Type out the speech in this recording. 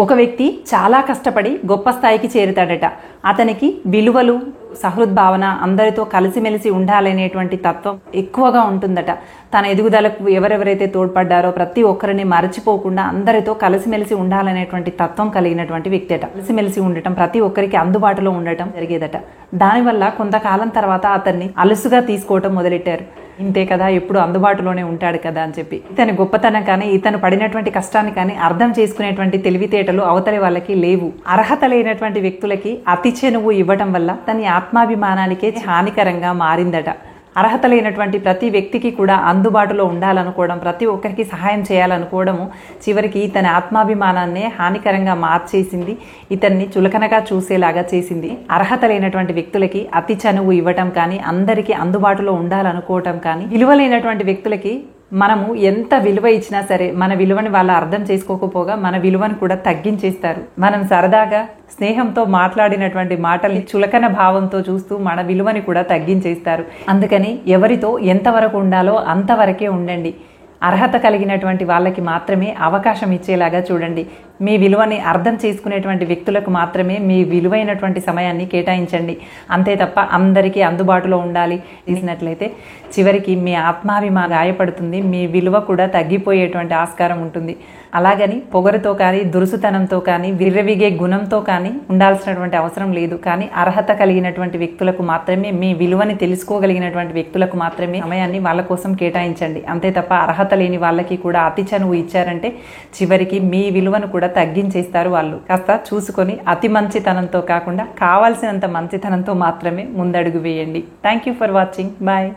ఒక వ్యక్తి చాలా కష్టపడి గొప్ప స్థాయికి చేరుతాడట. అతనికి విలువలు, సహృద్భావన, అందరితో కలిసిమెలిసి ఉండాలనేటువంటి తత్వం ఎక్కువగా ఉంటుందట. తన ఎదుగుదలకు ఎవరెవరైతే తోడ్పడ్డారో ప్రతి ఒక్కరిని మరచిపోకుండా అందరితో కలిసిమెలిసి ఉండాలనేటువంటి తత్వం కలిగినటువంటి వ్యక్తి అట. కలిసిమెలిసి ఉండటం, ప్రతి ఒక్కరికి అందుబాటులో ఉండటం జరిగేదట. దానివల్ల కొంతకాలం తర్వాత అతన్ని అలుసుగా తీసుకోవటం మొదలెట్టారు. ఇంతే కదా, ఎప్పుడు అందుబాటులోనే ఉంటాడు కదా అని చెప్పి. ఇతని గొప్పతనం కానీ, ఇతను పడినటువంటి కష్టాన్ని కానీ అర్థం చేసుకునేటువంటి తెలివితేటలు అవతలి వాళ్ళకి లేవు. అర్హత లేనటువంటి వ్యక్తులకి అతి చెనువు ఇవ్వటం వల్ల తన ఆత్మాభిమానానికే హానికరంగా మారిందట. అర్హత లేనటువంటి ప్రతి వ్యక్తికి కూడా అందుబాటులో ఉండాలనుకోవడం, ప్రతి ఒక్కరికి సహాయం చేయాలనుకోవడము చివరికి ఇతని ఆత్మాభిమానాన్నే హానికరంగా మార్చేసింది, ఇతన్ని చులకనగా చూసేలాగా చేసింది. అర్హత లేనటువంటి వ్యక్తులకి అతి చనువు ఇవ్వటం కానీ, అందరికీ అందుబాటులో ఉండాలనుకోవటం కానీ, విలువ లేనటువంటి వ్యక్తులకి మనము ఎంత విలువ ఇచ్చినా సరే మన విలువని వాళ్ళు అర్థం చేసుకోకపోగా మన విలువను కూడా తగ్గించేస్తారు. మనం సరదాగా స్నేహంతో మాట్లాడినటువంటి మాటల్ని చులకన భావంతో చూస్తూ మన విలువని కూడా తగ్గించేస్తారు. అందుకని ఎవరితో ఎంతవరకు ఉండాలో అంతవరకే ఉండండి. అర్హత కలిగినటువంటి వాళ్ళకి మాత్రమే అవకాశం ఇచ్చేలాగా చూడండి. మీ విలువని అర్థం చేసుకునేటువంటి వ్యక్తులకు మాత్రమే మీ విలువైనటువంటి సమయాన్ని కేటాయించండి. అంతే తప్ప అందరికీ అందుబాటులో ఉండాలి చేసినట్లయితే చివరికి మీ ఆత్మాభిమానం గాయపడుతుంది, మీ విలువ కూడా తగ్గిపోయేటువంటి ఆస్కారం ఉంటుంది. అలాగని పొగరుతో కానీ, దురుసుతనంతో కానీ, విర్రవిగే గుణంతో కానీ ఉండాల్సినటువంటి అవసరం లేదు. కానీ అర్హత కలిగినటువంటి వ్యక్తులకు మాత్రమే, మీ విలువని తెలుసుకోగలిగినటువంటి వ్యక్తులకు మాత్రమే సమయాన్ని వాళ్ళ కోసం కేటాయించండి. అంతే తప్ప అర్హత లేని వాళ్ళకి కూడా అతి చనువు ఇచ్చారంటే చివరికి మీ విలువను కూడా తగ్గించేస్తారు వాళ్ళు. కాస్త చూసుకొని అతి మంచితనంతో కాకుండా కావాల్సినంత మంచితనంతో మాత్రమే ముందడుగు వేయండి. Thank you for watching. Bye.